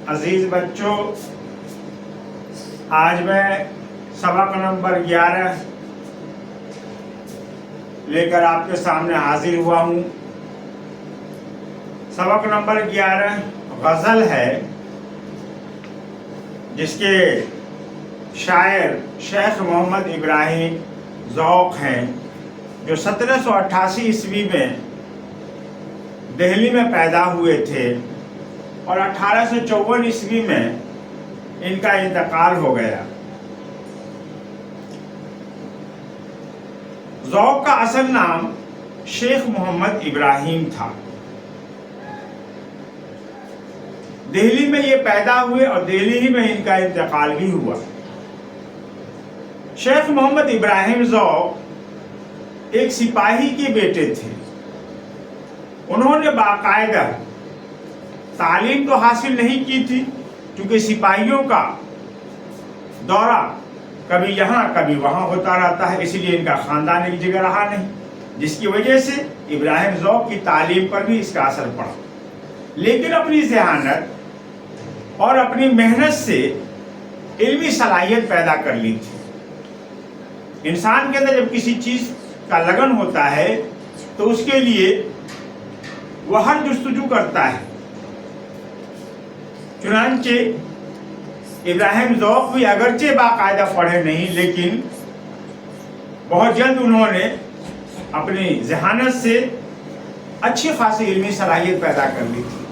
عزیز بچوں، آج میں سبق نمبر 11 لے کر آپ کے سامنے حاضر ہوا ہوں۔ سبق نمبر 11 غزل ہے، جس کے شاعر شیخ محمد ابراہیم ذوق ہیں، جو 1788 عیسوی میں دہلی میں پیدا ہوئے تھے اور 1854 عیسوی میں ان کا انتقال ہو گیا۔ ذوق کا اصل نام شیخ محمد ابراہیم تھا۔ دہلی میں یہ پیدا ہوئے اور دہلی ہی میں ان کا انتقال بھی ہوا۔ شیخ محمد ابراہیم ذوق ایک سپاہی کے بیٹے تھے۔ انہوں نے باقاعدہ تعلیم تو حاصل نہیں کی تھی، کیونکہ سپاہیوں کا دورہ کبھی یہاں کبھی وہاں ہوتا رہتا ہے، اس لیے ان کا خاندان ایک جگہ رہا نہیں، جس کی وجہ سے ابراہیم ذوق کی تعلیم پر بھی اس کا اثر پڑا۔ لیکن اپنی ذہانت اور اپنی محنت سے علمی صلاحیت پیدا کر لی تھی۔ انسان کے اندر جب کسی چیز کا لگن ہوتا ہے تو اس کے لیے وہ ہر جستجو کرتا ہے۔ چنانچہ ابراہیم ذوق بھی اگرچہ باقاعدہ پڑھے نہیں، لیکن بہت جلد انہوں نے اپنی ذہانت سے اچھی خاصی علمی صلاحیت پیدا کر لی تھی۔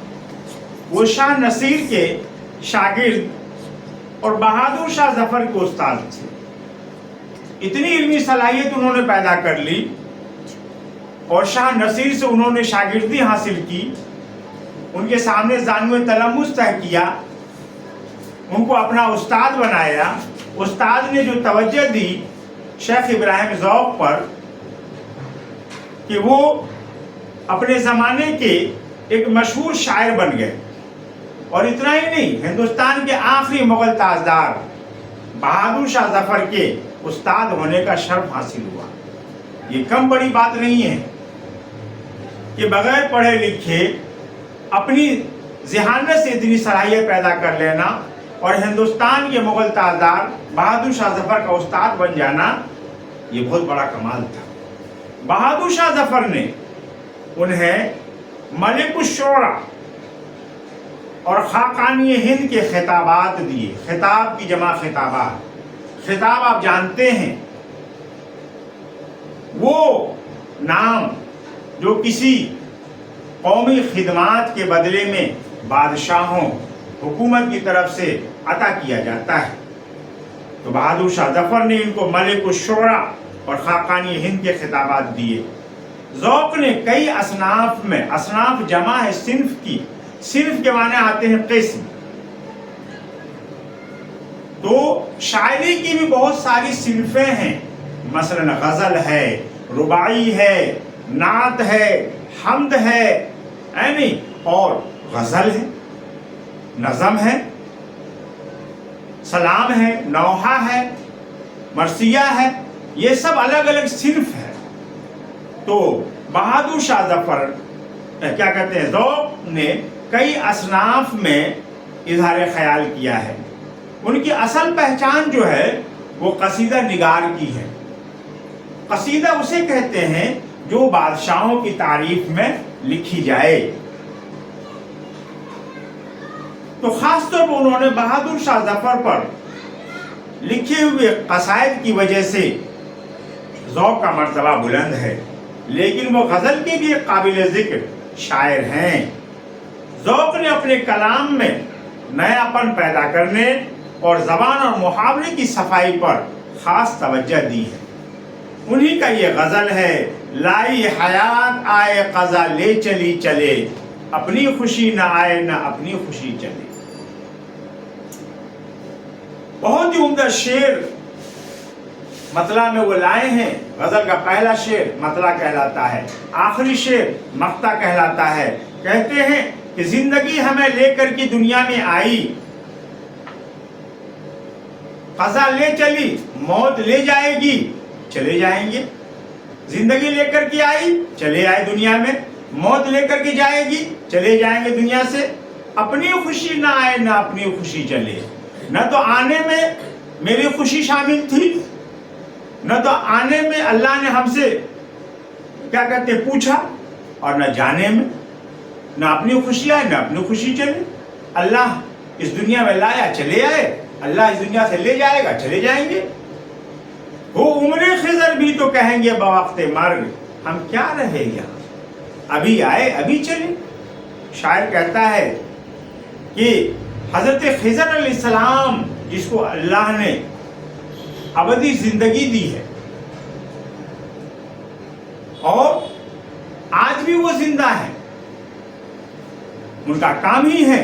وہ شاہ نصیر کے شاگرد اور بہادر شاہ ظفر کے استاد تھے۔ اتنی علمی صلاحیت انہوں نے پیدا کر لی اور شاہ نصیر سے انہوں نے شاگردی حاصل کی، ان کے سامنے زانو تلمس طے کیا، ان کو اپنا استاد بنایا۔ استاد نے جو توجہ دی شیخ ابراہیم ذوق پر کہ وہ اپنے زمانے کے ایک مشہور شاعر بن گئے، اور اتنا ہی نہیں، ہندوستان کے آخری مغل تاجدار بہادر شاہ ظفر کے استاد ہونے کا شرف حاصل ہوا۔ یہ کم بڑی بات نہیں ہے کہ بغیر پڑھے لکھے اپنی ذہانت سے اتنی صلاحیت پیدا کر لینا اور ہندوستان کے مغل تاجدار بہادر شاہ ظفر کا استاد بن جانا، یہ بہت بڑا کمال تھا۔ بہادر شاہ ظفر نے انہیں ملک الشعراء اور خاقانی ہند کے خطابات دیے۔ خطاب کی جمع خطابات، خطاب آپ جانتے ہیں، وہ نام جو کسی قومی خدمات کے بدلے میں بادشاہوں، حکومت کی طرف سے عطا کیا جاتا ہے۔ تو بہادر شاہ ظفر نے ان کو ملک الشعراء اور خاقانی ہند کے خطابات دیے۔ ذوق نے کئی اصناف میں، اصناف جمع ہے صنف کی، صنف کے معنی آتے ہیں قسم، تو شاعری کی بھی بہت ساری صنفیں ہیں، مثلا غزل ہے، رباعی ہے، نعت ہے، حمد ہے، اور غزل ہے، نظم ہے، سلام ہے، نوحہ ہے، مرثیہ ہے، یہ سب الگ الگ صنف ہے۔ تو بہادر شاہ ظفر کیا کہتے ہیں، ذوق نے کئی اصناف میں اظہار خیال کیا ہے۔ ان کی اصل پہچان جو ہے وہ قصیدہ نگار کی ہے۔ قصیدہ اسے کہتے ہیں جو بادشاہوں کی تعریف میں لکھی جائے۔ تو خاص طور پر انہوں نے بہادر شاہ ظفر پر لکھے ہوئے قصائد کی وجہ سے ذوق کا مرتبہ بلند ہے، لیکن وہ غزل کے بھی ایک قابل ذکر شاعر ہیں۔ ذوق نے اپنے کلام میں نیا پن پیدا کرنے اور زبان اور محاورے کی صفائی پر خاص توجہ دی ہے۔ انہی کا یہ غزل ہے، لائی حیات آئے قضا لے چلی چلے، اپنی خوشی نہ آئے نہ اپنی خوشی چلے۔ بہت ہی عمدہ شعر مطلع میں وہ لائے ہیں۔ غزل کا پہلا شعر مطلع کہلاتا ہے، آخری شعر مقطع کہلاتا ہے۔ کہتے ہیں کہ زندگی ہمیں لے کر کی دنیا میں آئی، قضا لے چلی، موت لے جائے گی، چلے جائیں گے۔ زندگی لے کر کے آئی، چلے آئے دنیا میں، موت لے کر کے جائے گی، چلے جائیں گے دنیا سے۔ اپنی خوشی نہ آئے نہ اپنی خوشی چلے. نہ تو آنے میں میری خوشی شامل تھی، نہ تو آنے میں اللہ نے ہم سے کیا کہتے پوچھا، اور نہ جانے میں. نہ اپنی خوشی آئے نہ اپنی خوشی چلے. اللہ اس دنیا میں لایا چلے آئے، اللہ اس دنیا سے لے جائے گا چلے جائیں گے. وہ عمر خضر بھی تو کہیں گے بوقت مرگ ہم کیا رہے یہاں، ابھی آئے ابھی چلے. شاعر کہتا ہے کہ حضرت خضر علیہ السلام جس کو اللہ نے ابدی زندگی دی ہے اور آج بھی وہ زندہ ہے، ان کا کام ہی ہے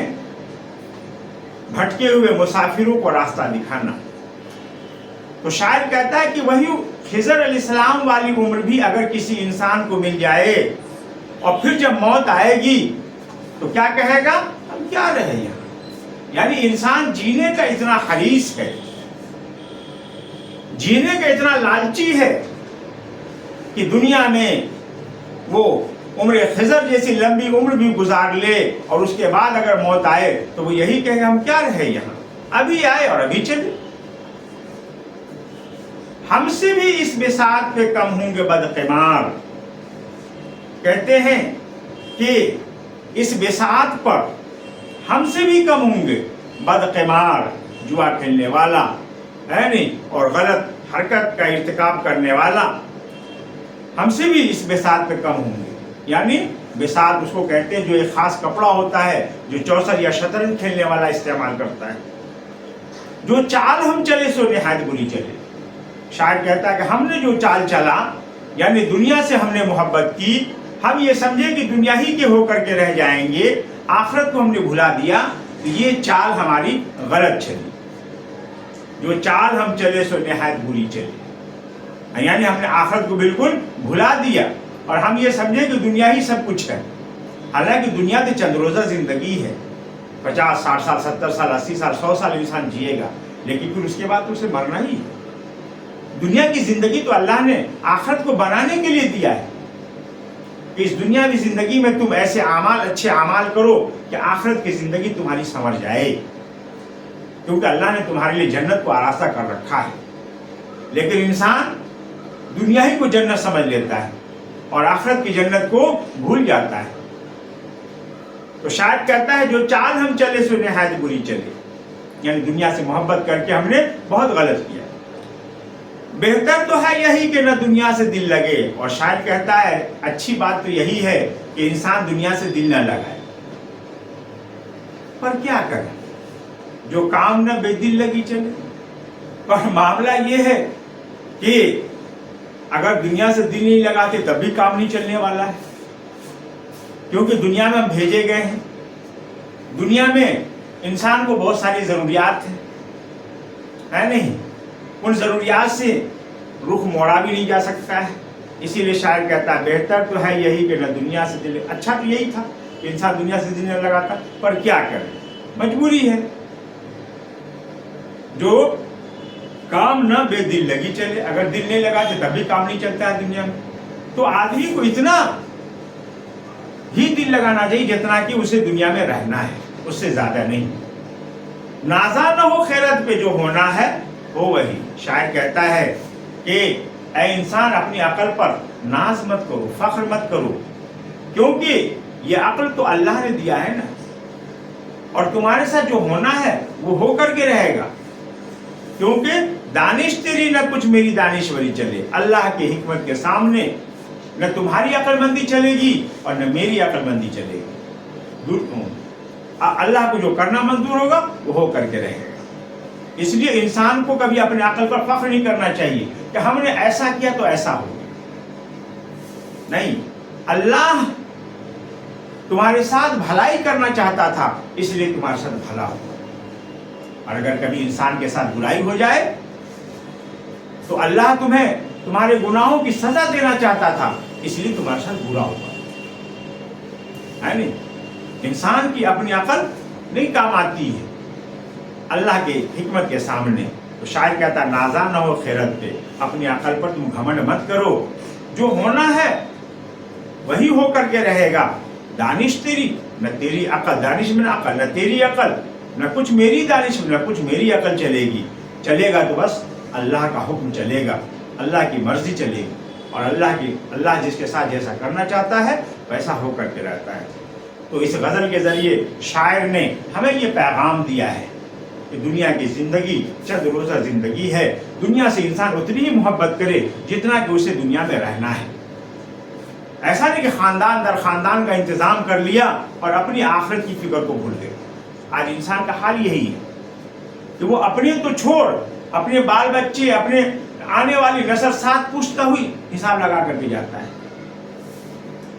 بھٹکے ہوئے مسافروں کو راستہ دکھانا. تو شاعر کہتا ہے کہ وہی خضر علیہ السلام والی عمر بھی اگر کسی انسان کو مل جائے اور پھر جب موت آئے گی تو کیا کہے گا، ہم کیا رہے یہاں. یعنی انسان جینے کا اتنا حریص ہے، جینے کا اتنا لالچی ہے کہ دنیا میں وہ عمر خضر جیسی لمبی عمر بھی گزار لے اور اس کے بعد اگر موت آئے تو وہ یہی کہے ہم کیا رہے یہاں، ابھی آئے اور ابھی چلے. ہم سے بھی اس بساط پہ کم ہوں گے بدقمار. کہتے ہیں کہ اس بساط پر ہم سے بھی کم ہوں گے بدقمار، جوا کھیلنے والا ہے نہیں اور غلط حرکت کا ارتکاب کرنے والا، ہم سے بھی اس بساط پہ کم ہوں گے. یعنی بساط اس کو کہتے ہیں جو ایک خاص کپڑا ہوتا ہے جو چوسر یا شطرنج کھیلنے والا استعمال کرتا ہے. جو چال ہم چلے سو نہایت بری چلے. شاعر کہتا ہے کہ ہم نے جو چال چلا یعنی دنیا سے ہم نے محبت کی، ہم یہ سمجھے کہ دنیا ہی کے ہو کر کے رہ جائیں گے، آخرت کو ہم نے بھلا دیا، تو یہ چال ہماری غلط چلی. جو چال ہم چلے سو نہایت بری چلی، یعنی ہم نے آخرت کو بالکل بھلا دیا اور ہم یہ سمجھے کہ دنیا ہی سب کچھ ہے. حالانکہ دنیا تو چند روزہ زندگی ہے، 50 60 سال 70 سال 80 سال 100 سال انسان جیے گا، لیکن پھر اس کے بعد تو اسے مرنا ہی ہے. دنیا کی زندگی تو اللہ نے آخرت کو بنانے کے لیے دیا ہے کہ اس دنیا کی زندگی میں تم ایسے اعمال اچھے اعمال کرو کہ آخرت کی زندگی تمہاری سنور جائے، کیونکہ اللہ نے تمہارے لیے جنت کو آراستہ کر رکھا ہے. لیکن انسان دنیا ہی کو جنت سمجھ لیتا ہے اور آخرت کی جنت کو بھول جاتا ہے. تو شاید کہتا ہے جو چال ہم چلے سو نہایت بری چلے، یعنی دنیا سے محبت کر کے ہم نے بہت غلط کیا. بہتر تو ہے یہی کہ نہ دنیا سے دل لگے. اور شاعر کہتا ہے اچھی بات تو یہی ہے کہ انسان دنیا سے دل نہ لگائے. پر کیا کرے، جو کام نہ بے دل لگی چلے. پر معاملہ یہ ہے کہ اگر دنیا سے دل نہیں لگاتے تب بھی کام نہیں چلنے والا ہے، کیونکہ دنیا میں ہم بھیجے گئے ہیں. دنیا میں انسان کو بہت ساری ضروریات ہیں، ہے نہیں؟ ان ضروریات سے رخ موڑا بھی نہیں جا سکتا ہے. اسی لیے شاعر کہتا ہے بہتر تو ہے یہی کہ نہ دنیا سے دل. اچھا تو یہی تھا کہ انسان دنیا سے دل نہ لگاتا، پر کیا کرے، مجبوری ہے. جو کام نہ بے دل لگی چلے. اگر دل نہیں لگاتے تب بھی کام نہیں چلتا ہے دنیا میں. تو آدمی کو اتنا ہی دل لگانا چاہیے جتنا کہ اسے دنیا میں رہنا ہے، اس سے زیادہ نہیں. نازا نہ ہو خیرت پہ، جو ہونا ہے ہو وہی. شاعر کہتا ہے کہ اے انسان اپنی عقل پر ناز مت کرو، فخر مت کرو، کیونکہ یہ عقل تو اللہ نے دیا ہے نا، اور تمہارے ساتھ جو ہونا ہے وہ ہو کر کے رہے گا. کیونکہ دانش تیری نہ کچھ میری دانشوری چلے. اللہ کی حکمت کے سامنے نہ تمہاری عقل مندی چلے گی اور نہ میری عقل مندی چلے گی. اللہ کو جو کرنا منظور ہوگا وہ ہو کر کے رہے گا. اس لیے انسان کو کبھی اپنے عقل پر فخر نہیں کرنا چاہیے کہ ہم نے ایسا کیا تو ایسا ہو گیا. نہیں، اللہ تمہارے ساتھ بھلائی کرنا چاہتا تھا اس لیے تمہارے ساتھ بھلا ہوا. اور اگر کبھی انسان کے ساتھ برائی ہو جائے تو اللہ تمہیں تمہارے گناہوں کی سزا دینا چاہتا تھا اس لیے تمہارے ساتھ برا ہوا. ہے نہیں؟ انسان کی اپنی عقل نہیں کام آتی ہے اللہ کے حکمت کے سامنے. تو شاعر کہتا نازا نہ ہو خیرت پہ، اپنی عقل پر تم گھمنڈ مت کرو. جو ہونا ہے وہی ہو کر کے رہے گا. دانش تیری نہ تیری عقل، دانش میں نہ عقل، نہ تیری عقل، نہ کچھ میری دانش میں، نہ کچھ میری عقل چلے گی. چلے گا تو بس اللہ کا حکم چلے گا، اللہ کی مرضی چلے گی، اور اللہ جس کے ساتھ جیسا کرنا چاہتا ہے ویسا ہو کر کے رہتا ہے. تو اس غزل کے ذریعے شاعر نے ہمیں یہ پیغام دیا ہے کہ دنیا کی زندگی چند روزہ زندگی ہے. دنیا سے انسان اتنی ہی محبت کرے جتنا کہ اسے دنیا میں رہنا ہے. ایسا نہیں کہ خاندان در خاندان کا انتظام کر لیا اور اپنی آخرت کی فکر کو بھول گئے. آج انسان کا حال یہی ہے کہ وہ اپنے تو چھوڑ، اپنے بال بچے، اپنے آنے والی نسل ساتھ پوچھتا ہوئی حساب لگا کر کے جاتا ہے،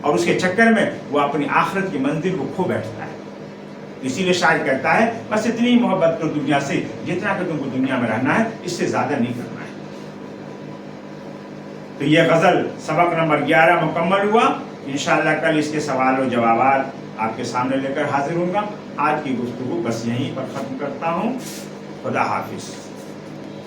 اور اس کے چکر میں وہ اپنی آخرت کی منزل کو کھو بیٹھتا ہے. اسی لیے شاعر کہتا ہے بس اتنی محبت کرو دنیا سے جتنا کہ تم کو دنیا میں رہنا ہے، اس سے زیادہ نہیں کرنا ہے. تو یہ غزل سبق نمبر 11 مکمل ہوا. انشاءاللہ کل اس کے سوال و جوابات آپ کے سامنے لے کر حاضر ہوں گا. آج کی گفتگو بس یہیں پر ختم کرتا ہوں. خدا حافظ.